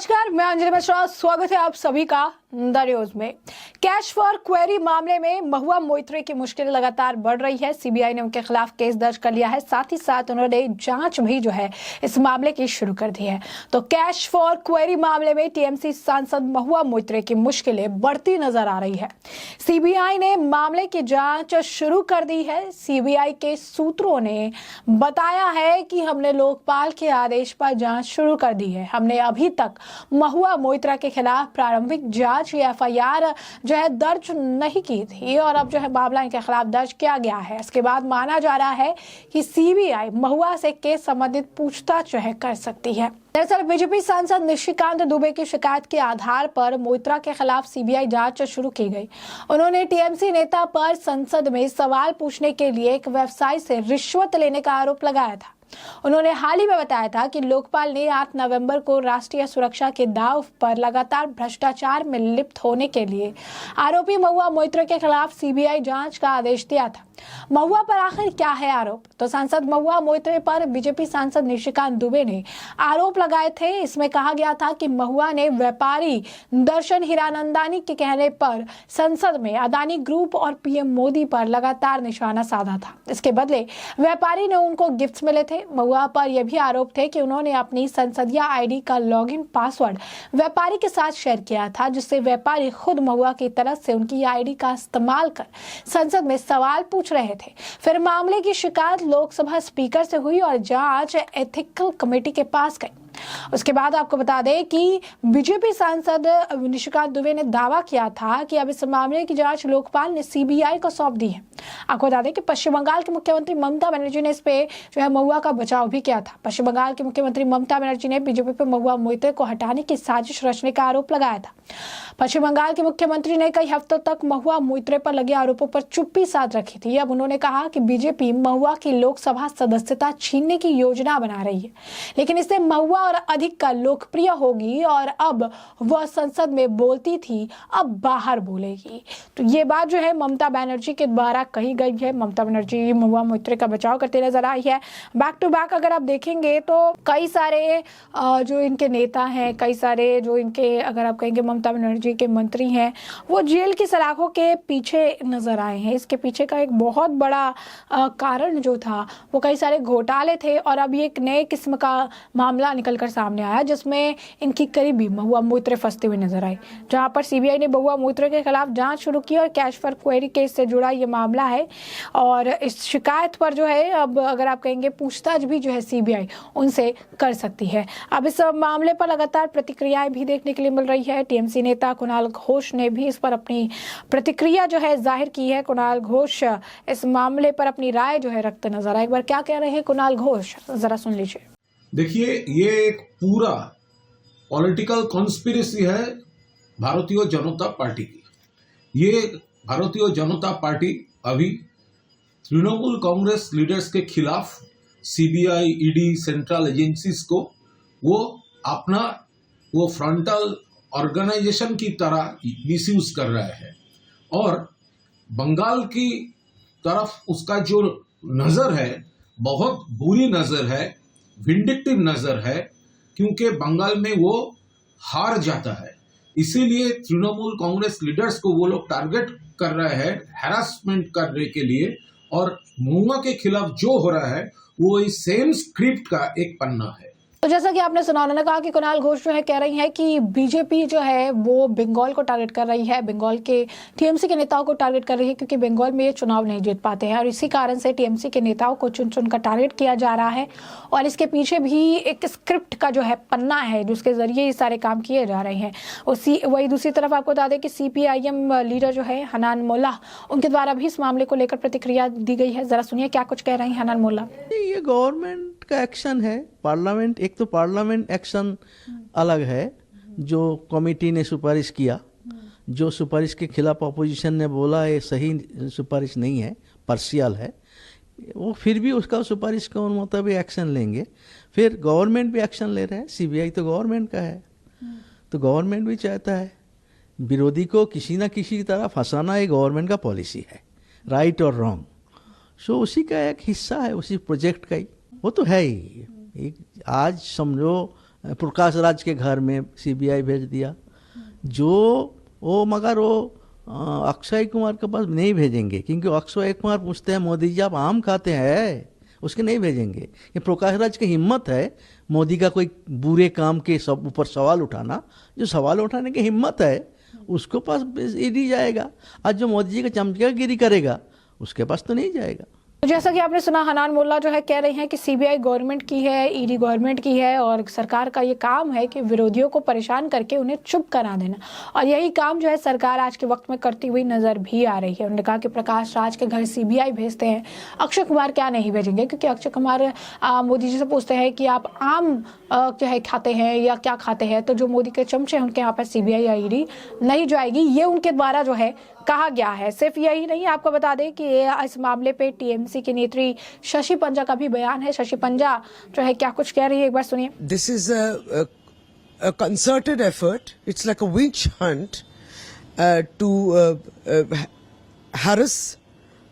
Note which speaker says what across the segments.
Speaker 1: नमस्कार, मैं अंजलि मिश्रा। स्वागत है आप सभी का द न्यूज में। कैश फॉर क्वेरी मामले में महुआ मोइत्रे की मुश्किल लगातार बढ़ रही है। सीबीआई ने उनके खिलाफ केस दर्ज कर लिया है, साथ ही साथ उन्होंने जांच भी जो है इस मामले की शुरू कर दी है। तो कैश फॉर क्वेरी मामले में टीएमसी सांसद महुआ मोइत्रे की मुश्किलें बढ़ती नजर आ रही है। सीबीआई ने मामले की जांच शुरू कर दी है। सीबीआई के सूत्रों ने बताया है कि हमने लोकपाल के आदेश पर जांच शुरू कर दी है। हमने अभी तक महुआ मोइत्रा के खिलाफ प्रारंभिक जांच या एफआईआर जो है दर्ज नहीं की थी और अब जो है मामला इनके खिलाफ दर्ज किया गया है। इसके बाद माना जा रहा है कि सीबीआई महुआ से केस संबंधित पूछताछ जो है कर सकती है। दरअसल बीजेपी सांसद निशिकांत दुबे की शिकायत के आधार पर मोइत्रा के खिलाफ सीबीआई जांच शुरू की गई। उन्होंने टीएमसी नेता पर संसद में सवाल पूछने के लिए एक वेबसाइट से रिश्वत लेने का आरोप लगाया था। उन्होंने हाल ही में बताया था कि लोकपाल ने 8 नवंबर को राष्ट्रीय सुरक्षा के दाव पर लगातार भ्रष्टाचार में लिप्त होने के लिए आरोपी महुआ मोइत्रा के खिलाफ सीबीआई जांच का आदेश दिया था। महुआ पर आखिर क्या है आरोप? तो सांसद महुआ मोइत्रे पर बीजेपी सांसद निशिकांत दुबे ने आरोप लगाए थे। इसमें कहा गया था कि महुआ ने व्यापारी दर्शन हीरानंदानी के कहने पर संसद में अदानी ग्रुप और पीएम मोदी पर लगातार निशाना साधा था। इसके बदले व्यापारी ने उनको गिफ्ट्स मिले थे। महुआ पर यह भी आरोप थे कि उन्होंने अपनी संसदीय आईडी का लॉगिन पासवर्ड व्यापारी के साथ शेयर किया था, जिससे व्यापारी खुद महुआ की तरफ से उनकी आईडी का इस्तेमाल कर संसद में सवाल पूछ रहे थे। फिर मामले की शिकायत लोकसभा स्पीकर से हुई और जांच एथिकल कमेटी के पास गई। उसके बाद आपको बता दें कि बीजेपी सांसद निशिकांत दुबे ने दावा किया था कि अब इस मामले की जांच लोकपाल ने सीबीआई को सौंप दी है। आपको बता दें कि पश्चिम बंगाल की मुख्यमंत्री ममता बनर्जी ने इस पे जो है महुआ का बचाव भी किया था। पश्चिम बंगाल की मुख्यमंत्री ममता बनर्जी ने बीजेपी पर महुआ मोइत्रे को हटाने की साजिश रचने का आरोप लगाया था। पश्चिम बंगाल के मुख्यमंत्री ने कई हफ्तों तक महुआ मोइत्रे पर लगे आरोपों पर चुप्पी साध रखी थी। अब उन्होंने कहा कि बीजेपी महुआ की लोकसभा सदस्यता छीनने की योजना बना रही है, लेकिन इससे महुआ और अधिक का लोकप्रिय होगी और अब वह संसद में बोलती थी, अब बाहर बोलेगी। तो ये बात जो है ममता बनर्जी के द्वारा कही गई है। ममता बनर्जी महुआ मोइत्रे का बचाव करते नजर आई है। बैक टू बैक अगर आप देखेंगे तो कई सारे जो इनके नेता हैं, कई सारे जो इनके अगर आप कहेंगे ममता बनर्जी के मंत्री हैं, वो जेल की सलाखों के पीछे नजर आए हैं। इसके पीछे का एक बहुत बड़ा कारण जो था वो कई सारे घोटाले थे और अब ये एक नए किस्म का मामला निकल कर सामने आया, जिसमें इनकी करीबी महुआ मोइत्रे फंसते हुए नजर आए, जहां पर सीबीआई ने महुआ मोइत्रे के खिलाफ जांच शुरू की और कैश फॉर क्वेरी केस से जुड़ा ये मामला है। और इस शिकायत पर जो है अब अगर आप कहेंगे पूछताछ भी जो है सीबीआई उनसे कर सकती है। अब इस मामले पर लगातार प्रतिक्रियाएं भी देखने के लिए मिल रही है। टीएमसी नेता कुणाल घोष ने भी इस पर अपनी प्रतिक्रिया जो है जाहिर की है। कुणाल घोष इस मामले पर अपनी राय जो है रखते नजर आए। एक बार क्या कह रहे हैं कुणाल घोष, जरा सुन लीजिए।
Speaker 2: देखिए, ये एक पूरा पॉलिटिकल कॉन्स्पिरेसी है भारतीय जनता पार्टी की। ये भारतीय जनता पार्टी अभी तृणमूल कांग्रेस लीडर्स के खिलाफ सीबीआई, ईडी, सेंट्रल एजेंसीज को वो फ्रंटल ऑर्गेनाइजेशन की तरह मिसयूज कर रहे हैं और बंगाल की तरफ उसका जो नजर है बहुत बुरी नजर है, विंडिक्टिव नजर है, क्योंकि बंगाल में वो हार जाता है। इसीलिए तृणमूल कांग्रेस लीडर्स को वो लोग टारगेट कर रहे हैं हैरासमेंट करने के लिए, और महुआ के खिलाफ जो हो रहा है वो इस सेम स्क्रिप्ट का एक पन्ना है।
Speaker 1: तो जैसा कि आपने सुना, उन्होंने कहा कि कुणाल घोष जो है कह रही है कि बीजेपी जो है वो बंगाल को टारगेट कर रही है, बंगाल के टीएमसी के नेताओं को टारगेट कर रही है, क्योंकि बंगाल में ये चुनाव नहीं जीत पाते हैं और इसी कारण से टीएमसी के नेताओं को चुन चुन कर टारगेट किया जा रहा है। और इसके पीछे भी एक स्क्रिप्ट का जो है पन्ना है जिसके जरिए ये सारे काम किए जा रहे हैं। वही दूसरी तरफ आपको बता दें कि सीपीआईएम लीडर जो है हनान मोल्ला, उनके द्वारा भी इस मामले को लेकर प्रतिक्रिया दी गई है। जरा सुनिए क्या कुछ कह रहे हैं हनान मोल्ला।
Speaker 3: ये गवर्नमेंट का एक्शन है, पार्लियामेंट, एक तो पार्लियामेंट एक्शन अलग है जो कमेटी ने सुपारिश किया, जो सुपारिश के खिलाफ अपोजिशन ने बोला ये सही सुपारिश नहीं है, पार्शियल है, वो फिर भी उसका सुपारिश के मुताबिक एक्शन लेंगे। फिर गवर्नमेंट भी एक्शन ले रहे हैं, सीबीआई तो गवर्नमेंट का है, तो गवर्नमेंट भी चाहता है विरोधी को किसी ना किसी तरह फंसाना, ये गवर्नमेंट का पॉलिसी है, राइट और रॉन्ग। सो उसी का एक हिस्सा है, उसी प्रोजेक्ट का ही वो तो है ही। आज समझो प्रकाश राज के घर में सीबीआई भेज दिया। मगर अक्षय कुमार के पास नहीं भेजेंगे, क्योंकि अक्षय कुमार पूछते हैं मोदी जी आप आम खाते हैं, उसके नहीं भेजेंगे। ये प्रकाश राज की हिम्मत है मोदी का कोई बुरे काम के सब ऊपर सवाल उठाना, जो सवाल उठाने की हिम्मत है उसको पास ईडी जाएगा। आज जो मोदी जी का चमचागिरी करेगा उसके पास तो नहीं जाएगा।
Speaker 1: तो जैसा कि आपने सुना, हनान मुल्ला जो है कह रही हैं कि सीबीआई गवर्नमेंट की है, ईडी गवर्नमेंट की है और सरकार का ये काम है कि विरोधियों को परेशान करके उन्हें चुप करा देना, और यही काम जो है सरकार आज के वक्त में करती हुई नजर भी आ रही है। उन्होंने कहा कि प्रकाश राज के घर सीबीआई भेजते हैं, अक्षय कुमार क्या नहीं भेजेंगे, क्योंकि अक्षय कुमार मोदी जी से पूछते हैं कि आप आम जो है खाते हैं या क्या खाते हैं, तो जो मोदी के चमचे हैं उनके यहाँ पर सीबीआई या ईडी नहीं जाएगी, ये उनके द्वारा जो है कहा गया है। सिर्फ यही नहीं, आपको बता दें कि इस मामले पे टीएमसी की नेत्री शशि पंजा का भी बयान है। शशि पंजा जो है क्या कुछ कह रही है, एक बार सुनिए।
Speaker 4: This is a concerted effort. It's like a witch hunt to harass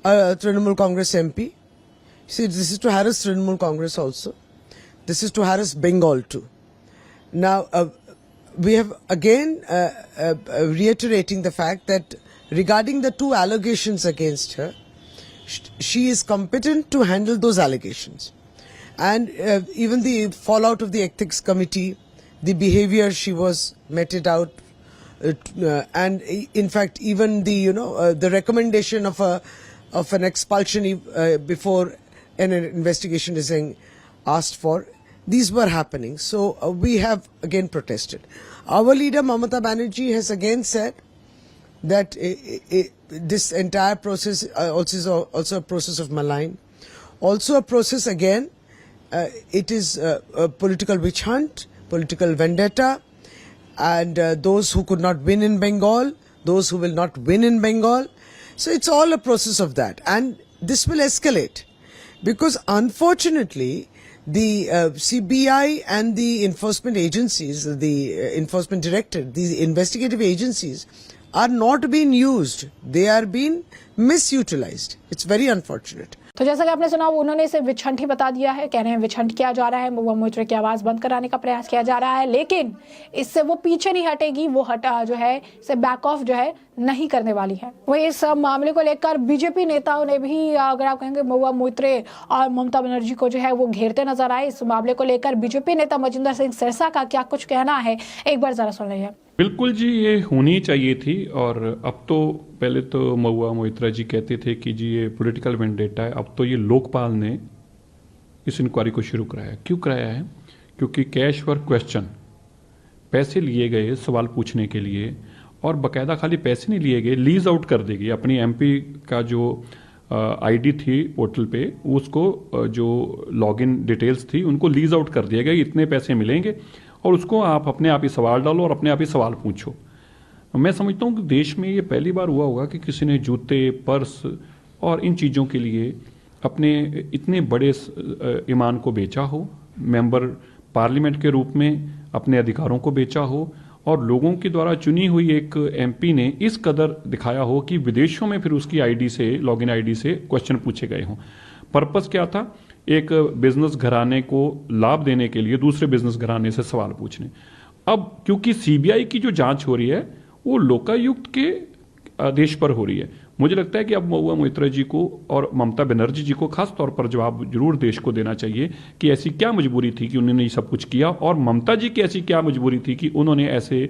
Speaker 4: a Trinamool Congress MP. See, this is to harass Trinamool Congress also. This is to harass Bengal too. Now, we have again reiterating the fact that regarding the two allegations against her, she is competent to handle those allegations. And even the fallout of the ethics committee, the behavior she was meted out, and in fact even the the recommendation of an expulsion before an investigation is asked for, these were happening. So we have again protested. Our leader Mamata Banerjee has again said that this entire process also a process of malign, also a process again. It is a political witch hunt, political vendetta, and those who could not win in Bengal, those who will not win in Bengal. So it's all a process of that, and this will escalate because unfortunately the CBI and the enforcement agencies, the enforcement directorate, these investigative agencies are not being used. They are being misutilized. It's very unfortunate.
Speaker 1: तो जैसा कि आपने सुना, उन्होंने इसे witch hunt ही बता दिया है। कह रहे हैं विच हंट किया जा रहा है, महुआ मोइत्रा की आवाज बंद कराने का प्रयास किया जा रहा है, लेकिन इससे वो पीछे नहीं हटेगी, वो हटा जो है इसे बैक ऑफ जो है नहीं करने वाली है। वही इस मामले को लेकर बीजेपी नेताओं ने भी, अगर आप कहेंगे, महुआ मोइत्रा और ममता बनर्जी को जो है वो घेरते नजर आए। इस मामले को लेकर बीजेपी नेता मजिंदर सिंह सिरसा का क्या कुछ कहना है, एक बार जरा सुन लीजिए।
Speaker 5: बिल्कुल जी, ये होनी चाहिए थी। और अब तो पहले तो महुआ मोइत्रा जी कहते थे कि जी ये पॉलिटिकल वेंडेटा है, अब तो ये लोकपाल ने इस इंक्वायरी को शुरू कराया। क्यों कराया है? क्योंकि कैश फॉर क्वेश्चन, पैसे लिए गए सवाल पूछने के लिए, और बाकायदा खाली पैसे नहीं लिए गए, लीज आउट कर दी गई। अपनी एमपी का जो आईडी थी पोर्टल पे, उसको जो लॉगिन डिटेल्स थी उनको लीज आउट कर दिया गया, इतने पैसे मिलेंगे और उसको आप अपने आप ही सवाल डालो और अपने आप ही सवाल पूछो। मैं समझता हूँ कि देश में ये पहली बार हुआ होगा कि किसी ने जूते, पर्स और इन चीज़ों के लिए अपने इतने बड़े ईमान को बेचा हो, मेंबर पार्लियामेंट के रूप में अपने अधिकारों को बेचा हो, और लोगों के द्वारा चुनी हुई एक एमपी ने इस कदर दिखाया हो कि विदेशों में फिर उसकी आईडी से, लॉगिन आईडी से क्वेश्चन पूछे गए हों। पर्पस क्या था? एक बिजनेस घराने को लाभ देने के लिए दूसरे बिजनेस घराने से सवाल पूछने। अब क्योंकि सीबीआई की जो जांच हो रही है वो लोकायुक्त के आदेश पर हो रही है, मुझे लगता है कि अब महुआ मोइत्रा जी को और ममता बनर्जी जी को खास तौर पर जवाब जरूर देश को देना चाहिए कि ऐसी क्या मजबूरी थी कि उन्होंने ये सब कुछ किया, और ममता जी की ऐसी क्या मजबूरी थी कि उन्होंने ऐसे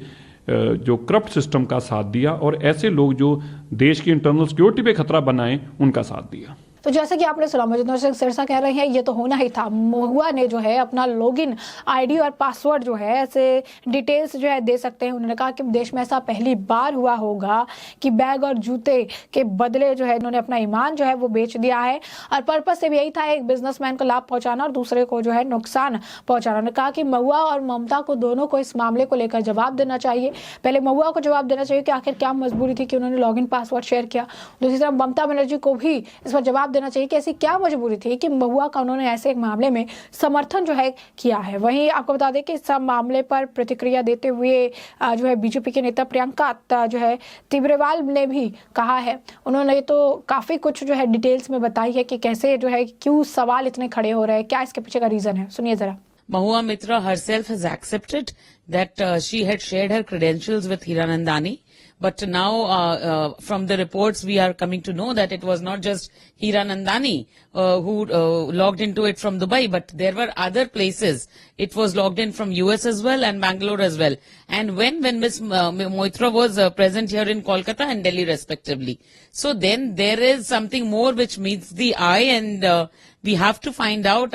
Speaker 5: जो करप्ट सिस्टम का साथ दिया और ऐसे लोग जो देश की इंटरनल सिक्योरिटी पे खतरा बनाए उनका साथ दिया।
Speaker 1: तो जैसे कि आपने सुना, मजिंदर सिंह सिरसा कह रहे हैं ये तो होना ही था। महुआ ने जो है अपना लॉगिन आईडी और पासवर्ड जो है ऐसे डिटेल्स जो है दे सकते हैं। उन्होंने कहा कि देश में ऐसा पहली बार हुआ होगा कि बैग और जूते के बदले जो है इन्होंने अपना ईमान जो है वो बेच दिया है, और पर्पस से भी यही था, एक बिजनेसमैन को लाभ पहुंचाना और दूसरे को जो है नुकसान पहुंचाना। उन्होंने कहा कि महुआ और ममता को दोनों को इस मामले को लेकर जवाब देना चाहिए। पहले महुआ को जवाब देना चाहिए कि आखिर क्या मजबूरी थी कि उन्होंने लॉगिन पासवर्ड शेयर किया। दूसरी तरफ ममता बनर्जी को भी इस पर जवाब देना चाहिए कि ऐसी क्या मजबूरी थी कि महुआ का उन्होंने ऐसे एक मामले में समर्थन जो है किया है। वहीं आपको बता दें कि इस मामले पर प्रतिक्रिया देते हुए जो है बीजेपी के नेता प्रियंका जो है तिब्रेवाल ने भी कहा है। उन्होंने तो काफी कुछ जो है डिटेल्स में बताई है कि कैसे जो है क्यों सवाल इतने खड़े हो रहे हैं, क्या इसके पीछे का रीजन है। सुनिए जरा।
Speaker 6: Mahua Mitra herself has accepted that she had shared her credentials with Hiranandani. But now, from the reports, we are coming to know that it was not just Hiranandani who logged into it from Dubai, but there were other places. It was logged in from US as well and Bangalore as well. And when Ms. Moitra was present here in Kolkata and Delhi respectively. So then there is something more which meets the eye, and we have to find out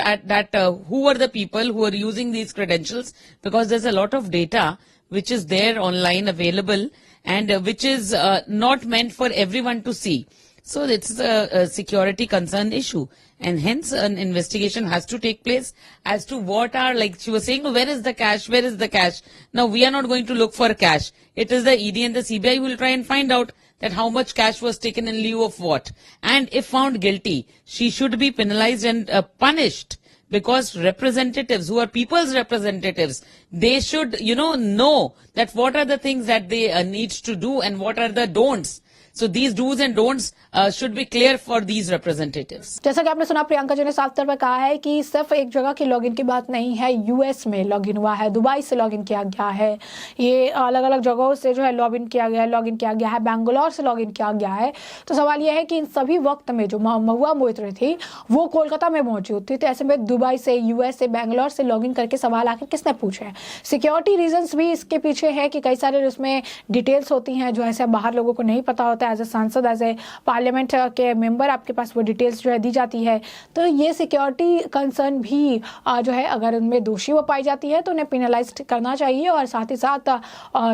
Speaker 6: who were the people who are using these credentials, because there's a lot of data which is there online available, and which is not meant for everyone to see. So it's a security concern issue, and hence an investigation has to take place as to what are, like she was saying, where is the cash, where is the cash? Now we are not going to look for cash. It is the ED and the CBI who will try and find out that how much cash was taken in lieu of what. And if found guilty, she should be penalized and punished. Because representatives who are people's representatives, they should, know that what are the things that they need to do and what are the don'ts. So these do's and don'ts should be clear for these representatives.
Speaker 1: जैसा कि आपने सुना, प्रियंका जी ने साफ तौर पर कहा है कि सिर्फ एक जगह के लॉगिन की बात नहीं है। यूएस में लॉगिन हुआ है, दुबई से लॉगिन किया गया है, ये अलग अलग जगहों से जो है लॉगिन किया गया है, बैंगलोर से लॉगिन किया गया है। तो सवाल यह है कि इन सभी वक्त में जो महुआ मोइत्रा थी वो कोलकाता में मौजूद थी, तो ऐसे में दुबई से, यूएस से, बैंगलोर से लॉगिन करके सवाल आखिर किसने पूछे हैं? सिक्योरिटी रीजंस भी इसके पीछे है कि कई सारे उसमें डिटेल्स होती हैं जो ऐसे बाहर लोगों को नहीं पता होता है। एज ए सांसद, एज ए पार्लियामेंट के मेंबर आपके पास वो डिटेल्स जो है दी जाती है। तो ये सिक्योरिटी कंसर्न भी जो है, अगर उनमें दोषी वो पाई जाती है तो उन्हें पेनलाइज करना चाहिए, और साथ ही साथ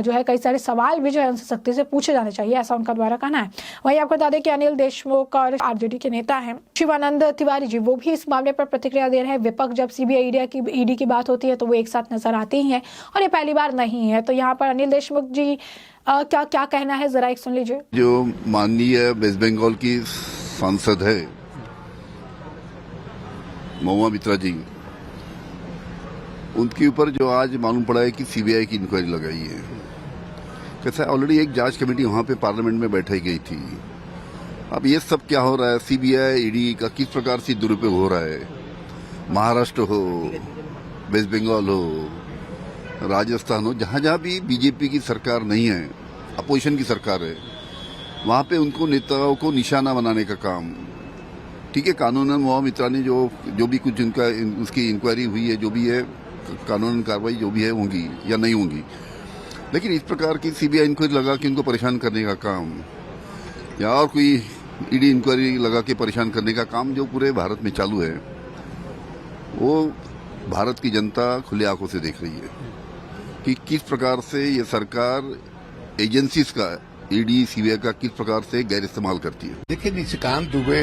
Speaker 1: जो है कई सारे सवाल भी जो है उनसे सख्ती से पूछे जाने चाहिए, ऐसा उनका द्वारा कहना है। वहीं आपको बता दें कि अनिल देशमुख और आरजेडी के नेता हैं शिवानंद तिवारी जी, वो भी इस मामले पर प्रतिक्रिया दे रहे हैं। विपक्ष जब सीबीआई ईडी की बात होती है तो वो एक साथ नजर आते ही हैं, और ये पहली बार नहीं है। तो यहाँ पर अनिल देशमुख जी क्या कहना है, जरा एक सुन लीजिए।
Speaker 7: जो माननीय वेस्ट बंगाल की सांसद है महुआ मित्रा जी, उनके ऊपर जो आज मालूम पड़ा है कि सीबीआई की इंक्वायरी लगाई है। कैसा ऑलरेडी एक जांच कमेटी वहां पे पार्लियामेंट में बैठाई गई थी। अब ये सब क्या हो रहा है, सीबीआई ईडी का किस प्रकार से दुरुपयोग हो रहा है, महाराष्ट्र हो, वेस्ट बंगाल हो, राजस्थान हो, जहां जहां भी बीजेपी की सरकार नहीं है, अपोजिशन की सरकार है, वहां पे उनको नेताओं को निशाना बनाने का काम। ठीक है, कानूनन महुआ मित्रा ने जो भी कुछ उनका उसकी इंक्वायरी हुई है, जो भी है कानूनन कार्रवाई जो भी है होंगी या नहीं होंगी, लेकिन इस प्रकार की सीबीआई इंक्वायरी लगा के उनको परेशान करने का काम, या और कोई ईडी इंक्वायरी लगा के परेशान करने का काम जो पूरे भारत में चालू है, वो भारत की जनता खुले आंखों से देख रही है कि किस प्रकार से ये सरकार एजेंसीज का, ईडी सीबीआई का किस प्रकार से गैर इस्तेमाल करती है।
Speaker 8: देखिए, निशिकांत दुबे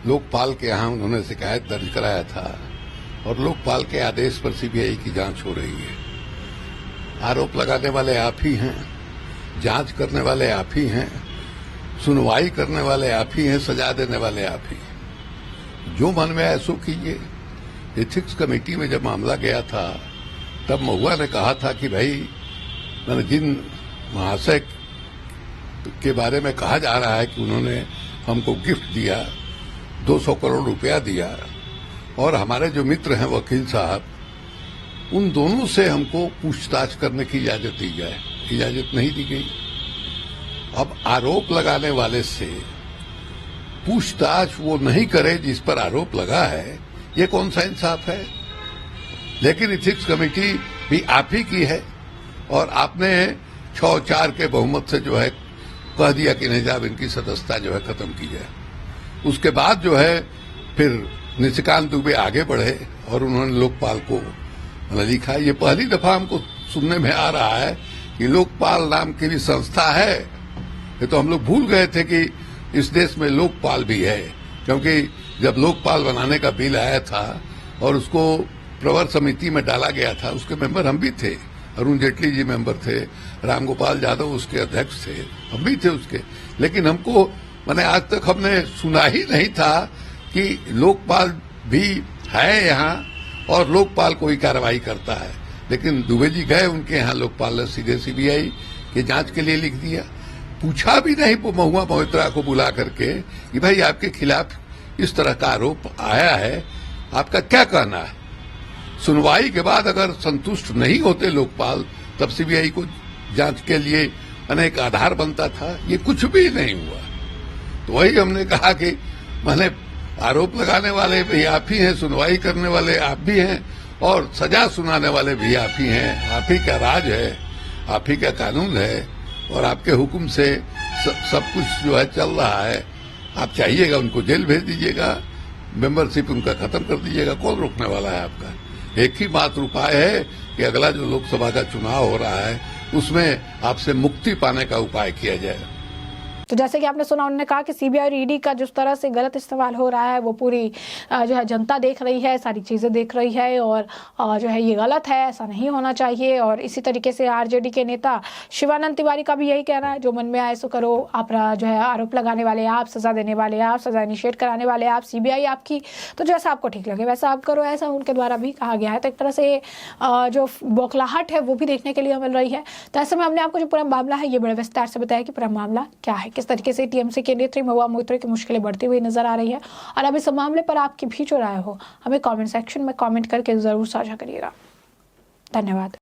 Speaker 8: लोकपाल के यहाँ उन्होंने शिकायत दर्ज कराया था, और लोकपाल के आदेश पर सीबीआई की जांच हो रही है। आरोप लगाने वाले आप ही हैं, जांच करने वाले आप ही हैं, सुनवाई करने वाले आप ही हैं, सजा देने वाले आप ही। जो मन में आए सो कीजिए। एथिक्स कमेटी में जब मामला गया था तब महुआ ने कहा था कि भाई, मैंने जिन महाशय के बारे में कहा जा रहा है कि उन्होंने हमको गिफ्ट दिया, 200 करोड़ रुपया दिया, और हमारे जो मित्र हैं वकील साहब, उन दोनों से हमको पूछताछ करने की इजाजत दी जाए। इजाजत नहीं दी गई। अब आरोप लगाने वाले से पूछताछ वो नहीं करे जिस पर आरोप लगा है, ये कौन सा इंसाफ है? लेकिन एथिक्स कमेटी भी आप ही की है, और आपने 6-4 के बहुमत से जो है कह दिया कि नहीं साहब, इनकी सदस्यता जो है खत्म की जाए। उसके बाद जो है फिर निशिकांत दुबे आगे बढ़े और उन्होंने लोकपाल को लिखा। ये पहली दफा हमको सुनने में आ रहा है कि लोकपाल नाम की भी संस्था है। ये तो हम लोग भूल गए थे कि इस देश में लोकपाल भी है, क्योंकि जब लोकपाल बनाने का बिल आया था और उसको प्रवर समिति में डाला गया था, उसके मेंबर हम भी थे, अरुण जेटली जी मेंबर थे, रामगोपाल यादव उसके अध्यक्ष थे, हम भी थे उसके। लेकिन हमको मैंने आज तक हमने सुना ही नहीं था कि लोकपाल भी है यहाँ और लोकपाल कोई कार्रवाई करता है। लेकिन दुबे जी गए उनके यहाँ, लोकपाल ने सीधे सीबीआई के जांच के लिए लिख दिया। पूछा भी नहीं महुआ मोइत्रा को बुला करके कि भाई आपके खिलाफ इस तरह का आरोप आया है, आपका क्या कहना है। सुनवाई के बाद अगर संतुष्ट नहीं होते लोकपाल, तब सीबीआई को जांच के लिए अनेक आधार बनता था। ये कुछ भी नहीं हुआ। तो वही हमने कहा कि मैंने आरोप लगाने वाले भी आप ही हैं, सुनवाई करने वाले आप भी हैं और सजा सुनाने वाले भी आप ही हैं। आप ही का राज है, आप ही का कानून है और आपके हुक्म से सब कुछ जो है चल रहा है। आप चाहिएगा उनको जेल भेज दीजिएगा, मेंबरशिप उनका खत्म कर दीजिएगा, कौन रोकने वाला है आपका। एक ही मात्र उपाय है कि अगला जो लोकसभा का चुनाव हो रहा है उसमें आपसे मुक्ति पाने का उपाय किया जाए।
Speaker 1: तो जैसे कि आपने सुना, उन्होंने कहा कि सीबीआई और ईडी का जिस तरह से गलत इस्तेमाल हो रहा है वो पूरी जो है जनता देख रही है, सारी चीज़ें देख रही है और जो है ये गलत है, ऐसा नहीं होना चाहिए। और इसी तरीके से आरजेडी के नेता शिवानंद तिवारी का भी यही कहना है, जो मन में आए सो करो। आप जो है आरोप लगाने वाले आप, सजा देने वाले आप, सजा इनिशिएट कराने वाले आप, सीबीआई आपकी, तो जैसा आपको ठीक लगे वैसा आप करो, ऐसा उनके द्वारा भी कहा गया है। तो एक तरह से जो बौखलाहट है वो भी देखने के लिए मिल रही है। तो ऐसे में हमने आपको जो पूरा मामला है ये बड़े विस्तार से बताया कि पूरा मामला क्या है, किस तरीके से टीएमसी के नेत्री महुआ मोइत्रा की मुश्किलें बढ़ती हुई नजर आ रही है। और अब इस मामले पर आपकी भी जो राय हो हमें कमेंट सेक्शन में कमेंट करके जरूर साझा करिएगा। धन्यवाद।